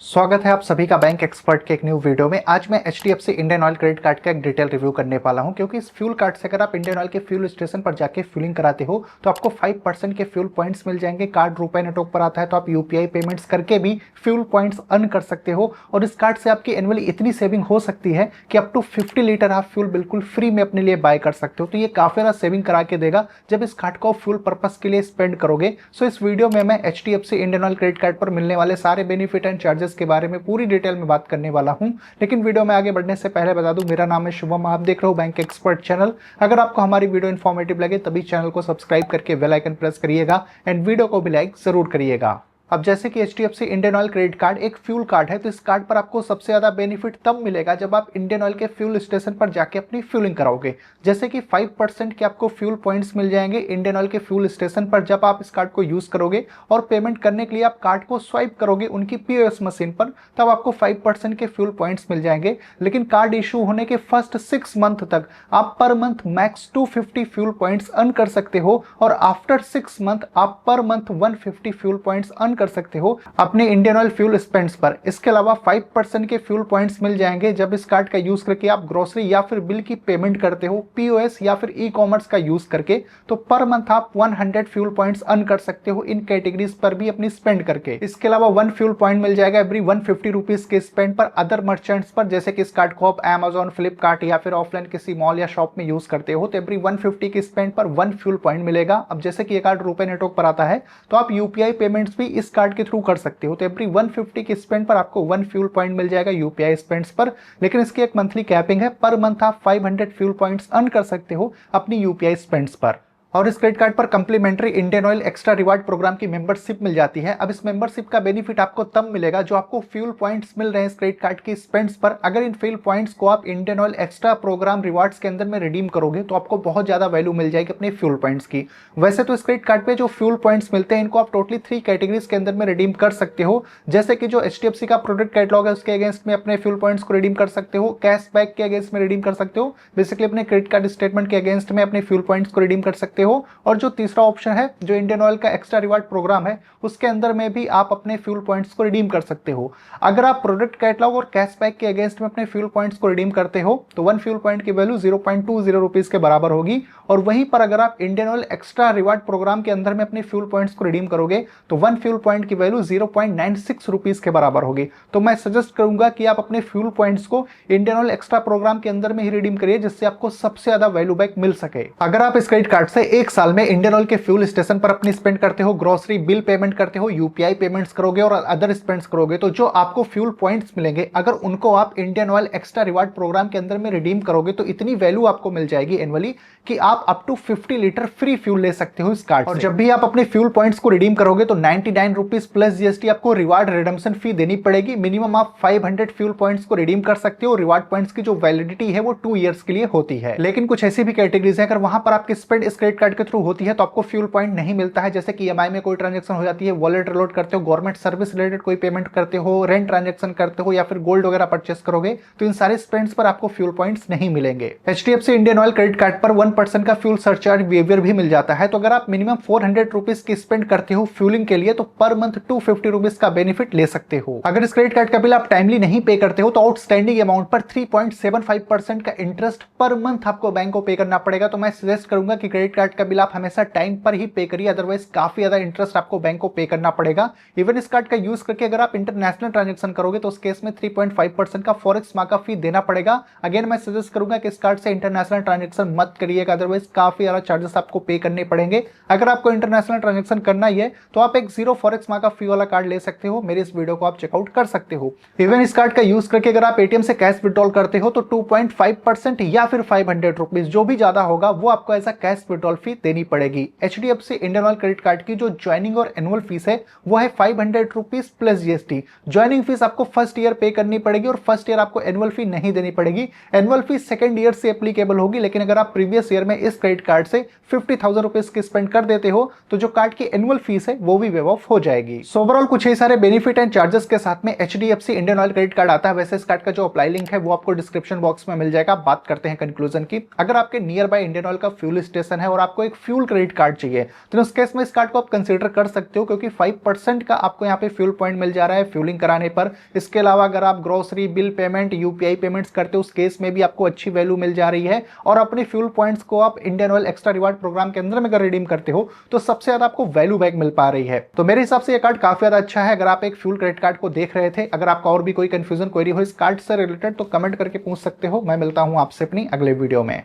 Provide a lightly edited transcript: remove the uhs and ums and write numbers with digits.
स्वागत है आप सभी का बैंक एक्सपर्ट के एक न्यू वीडियो में। आज मैं HDFC Indian oil credit card का एक डिटेल रिव्यू करने वाला हूं, क्योंकि इस फ्यूल कार्ड से अगर आप इंडियन ऑयल के फ्यूल स्टेशन पर जाके फ्यूलिंग कराते हो तो आपको 5% के फ्यूल पॉइंट्स मिल जाएंगे। कार्ड रुपए नेटवर्क पर आता है तो आप UPI पेमेंट्स करके भी फ्यूल पॉइंट्स अर्न कर सकते हो। और इस कार्ड से आपकी एनुअली इतनी सेविंग हो सकती है कि अप टू 50 लीटर आप फ्यूल बिल्कुल फ्री में अपने लिए बाय कर सकते हो। तो ये काफी ज्यादा सेविंग करा के देगा जब इस कार्ड को फ्यूल पर्पस के लिए स्पेंड करोगे। सो इस वीडियो में मैं HDFC Indian oil credit card पर मिलने वाले सारे बेनिफिट एंड चार्जेस के बारे में पूरी डिटेल में बात करने वाला हूं। लेकिन वीडियो में आगे बढ़ने से पहले बता दूं, मेरा नाम है शुभम, आप देख रहे हो बैंक एक्सपर्ट चैनल। अगर आपको हमारी वीडियो इन्फॉर्मेटिव लगे तभी चैनल को सब्सक्राइब करके बेल आइकन प्रेस करिएगा एंड वीडियो को भी लाइक जरूर करिएगा। अब जैसे कि HDFC Indian oil credit card एक फ्यूल कार्ड है, तो इस कार्ड पर आपको सबसे ज्यादा बेनिफिट तब मिलेगा जब आप इंडियन ऑयल के फ्यूल स्टेशन पर जाके अपनी फ्यूलिंग कराओगे। जैसे कि 5% के आपको फ्यूल पॉइंट्स मिल जाएंगे इंडियन ऑयल के फ्यूल स्टेशन पर जब आप इस कार्ड को यूज करोगे। और पेमेंट करने के लिए आप कार्ड को स्वाइप करोगे उनकी POS मशीन पर, तब आपको 5% के फ्यूल पॉइंट्स मिल जाएंगे। लेकिन कार्ड इशू होने के फर्स्ट 6 मंथ तक आप per month max 250 fuel points earn कर सकते हो, और आफ्टर 6 मंथ आप per month 150 fuel points earn कर सकते हो अपने इंडियन ऑयल फ्यूल स्पेंड्स पर। इसके अलावा 5% के फ्यूल पॉइंट्स मिल जाएंगे जब इस कार्ड का यूज करके आप ग्रोसरी या फिर बिल की पेमेंट करते हो POS या फिर ई-कॉमर्स का यूज करके। तो पर मंथ आप 100 फ्यूल पॉइंट्स अर्न कर सकते हो इन कैटेगरीज पर भी अपनी स्पेंड करके। इसके अलावा 1 फ्यूल पॉइंट मिल जाएगा एवरी 150 रुपीज के स्पेंड पर अदर मर्चेंट्स पर। जैसे कि इस कार्ड को आप Amazon, फ्लिपकार्ट या फिर ऑफलाइन किसी मॉल या शॉप में यूज करते हो तो एवरी 150 के स्पेंड पर 1 फ्यूल पॉइंट मिलेगा। अब जैसे कि ये कार्ड रुपए नेटवर्क पर आता है तो आप UPI पेमेंट्स भी इस कार्ड के थ्रू कर सकते हो, तो एवरी 150 के स्पेंड पर आपको 1 फ्यूल पॉइंट मिल जाएगा UPI स्पेंड्स पर। लेकिन इसकी एक मंथली कैपिंग है, पर मंथ आप 500 फ्यूल पॉइंट्स अर्न कर सकते हो अपनी UPI स्पेंड्स पर। और इस क्रेडिट कार्ड पर complimentary Indian Oil extra reward program की मेंबरशिप मिल जाती है। अब इस मेंबरशिप का बेनिफिट आपको तब मिलेगा जो आपको फ्यूल पॉइंट्स मिल रहे हैं इस क्रेडिट कार्ड की स्पेंड्स पर। अगर इन फ्यूल पॉइंट्स को आप Indian Oil extra program rewards के अंदर में रिडीम करोगे तो आपको बहुत ज्यादा वैल्यू मिल जाएगी अपने फ्यूल पॉइंट्स की। वैसे तो इस क्रेडिट कार्ड पे जो फ्यूल पॉइंट्स मिलते हैं इनको आप टोटली 3 कैटेगरीज के अंदर में रिडीम कर सकते हो। जैसे कि जो HDFC का प्रोडक्ट कैटलॉग है उसके अगेंस्ट में अपने फ्यूल पॉइंट्स को रिडीम कर सकते हो, कैशबैक के अगेंस्ट में रिडीम कर सकते हो, बेसिकली अपने क्रेडिट कार्ड स्टेटमेंट के अगेंस्ट में अपने फ्यूल पॉइंट्स को रिडीम कर सकते हो। और जो तीसरा ऑप्शन है जो इंडियन ऑयल का एक्स्ट्रा रिवार्ड प्रोग्राम है उसके अंदर में भी आप अपने फ्यूल पॉइंट्स को रिडीम कर सकते हो। अगर आप प्रोडक्ट कैटलॉग और कैशबैक के अगेंस्ट में अपने फ्यूल पॉइंट्स को रिडीम करते हो तो 1 फ्यूल पॉइंट की वैल्यू 0.20 रुपीज के बराबर होगी। और वहीं पर अगर आप Indian Oil extra reward program के अंदर में अपने फ्यूल पॉइंट्स को रिडीम करोगे तो 1 फ्यूल पॉइंट की वैल्यू 0.96 रुपीज के बराबर होगी। तो मैं सजेस्ट करूंगा कि आप अपने फ्यूल पॉइंट्स को इंडियन ऑयल एक्स्ट्रा प्रोग्राम के अंदर में ही रिडीम करिए, जिससे आपको सबसे ज्यादा वैल्यू बैक मिल सके। अगर आप इस क्रेडिट कार्ड से 1 साल में इंडियन ऑयल के फ्यूल स्टेशन पर अपनी स्पेंड करते हो, ग्रोसरी बिल पेमेंट करते हो, UPI पेमेंट्स करोगे और अदर स्पेंड्स करोगे, तो जो आपको फ्यूल पॉइंट्स मिलेंगे अगर उनको आप Indian Oil extra reward program के अंदर में रिडीम करोगे तो इतनी वैल्यू आपको मिल जाएगी एनुअली कि आप up to 50 litre free fuel ले सकते हो इस कार्ड से। और जब भी आप अपने फ्यूल पॉइंट्स को रिडीम करोगे तो 99 रुपीज प्लस GST आपको रिवार्ड रिडम्पशन फी देनी पड़ेगी। मिनिमम आप 500 फ्यूल पॉइंट्स को रिडीम कर सकते हो। रिवार्ड पॉइंट्स की जो वैलिडिटी है वो 2 ईयर्स के लिए होती है। लेकिन कुछ ऐसी भी कैटेगरीज है अगर वहां पर आपकी स्पेंड इस क्रेडिट कार्ड के थ्रू होती है तो आपको फ्यूल पॉइंट नहीं मिलता है। जैसे कि EMI में कोई ट्रांजेक्शन हो जाती है, वॉलेट रिलोड करते हो, गवर्नमेंट सर्विस रिलेटेड कोई पेमेंट करते हो, रेंट ट्रांजेक्शन करते हो या फिर गोल्ड वगैरह परचेस करोगे तो इन सारे स्पेंड्स पर आपको फ्यूल पॉइंट्स नहीं मिलेंगे। HDFC Indian oil credit card पर 1% का फ्यूल सरचार्ज वेवियर भी मिल जाता है। तो अगर आप मिनिमम 400 रुपीज की स्पेंड करते हो फ्यूलिंग के लिए तो पर मंथ 250 रुपीज का बेनिफिट ले सकते हो। अगर इस क्रेडिट कार्ड का बिल आप टाइमली नहीं पे करते हो तो आउटस्टैंडिंग अमाउंट पर 3.75% का इंटरेस्ट पर मंथ आपको बैंक को पे करना पड़ेगा। तो मैं सजेस्ट करूंगा कि क्रेडिट कार्ड का बिल आप हमेशा टाइम पर ही पे करिए, अदरवाइज काफी ज्यादा इंटरेस्ट आपको बैंक को पे करना पड़ेगा। इवन इस कार्ड का यूज करके अगर आप इंटरनेशनल ट्रांजैक्शन करोगे तो उस केस में 3.5% का फॉरेक्स मार्कअप फी देना पड़ेगा। अगेन मैं सजेस्ट करूंगा कि इस कार्ड से इंटरनेशनल ट्रांजैक्शन मत करिएगा, अदरवाइज काफी ज्यादा चार्जेस आपको पे करने पड़ेंगे। अगर आपको इंटरनेशनल ट्रांजैक्शन करना ही है तो आप एक 0 फॉरेक्स मार्कअप फी वाला कार्ड ले सकते हो। मेरे इस वीडियो को आप चेकआउट कर सकते हो। इवन इस कार्ड का यूज करके अगर आप ATM से कैश विड्रॉल करते हो तो 2.5% या फिर 500 रुपीज जो भी ज्यादा होगा वो आपको ऐसा कैश विड्रॉल फी देनी पड़ेगी। HDFC Indian oil credit card की जो ज्वाइनिंग और एनुअल फीस है वो है 500 rupees plus GST। Joining fees आपको फर्स्ट ईयर पे करनी पड़ेगी और फर्स्ट ईयर आपको एनुअल फी नहीं देनी पड़ेगी। एनुअल फी सेकंड ईयर से एप्लीकेबल होगी, लेकिन अगर आप प्रीवियस ईयर में इस क्रेडिट कार्ड से 50,000 रुपीज की स्पेंड कर देते हो तो जो कार्ड की एनुअल फीस है वो भी वेव ऑफ हो जाएगी। सो ओवरऑल कुछ ही सारे बेनिफिट एंड चार्जेस के साथ में HDFC Indian oil credit card आता है। वैसे इस कार्ड का जो अप्लाई लिंक है वो आपको डिस्क्रिप्शन बॉक्स में मिल जाएगा। बात करते हैं कंक्लूजन की। अगर आपके नियर बाय इंडियन ऑयल का फ्यूल स्टेशन है और आपको एक फ्यूल क्रेडिट कार्ड चाहिए, तो उस केस में इस कार्ड को आप कंसीडर कर सकते हो, क्योंकि 5% का आपको यहाँ पे फ्यूल पॉइंट मिल जा रहा है फ्यूलिंग कराने पर। इसके अलावा अगर आप grocery bill payment, UPI payments करते हो, उस केस में भी आपको अच्छी वैल्यू मिल जा रही है। और अपने फ्यूल पॉइंट्स को आप Indian Oil extra reward program के अंदर में अगर रिडीम करते हो तो सबसे ज्यादा आपको वैल्यू बैक मिल पा रही है। तो मेरे हिसाब से ये कार्ड काफी ज्यादा अच्छा है। अगर आप एक फ्यूल क्रेडिट कार्ड को देख रहे थे, अगर आपका और भी कोई कंफ्यूजन क्वेरी हो इस कार्ड से रिलेटेड, तो कमेंट करके पूछ सकते हो। मैं मिलता हूं आपसे अपनी अगले वीडियो में।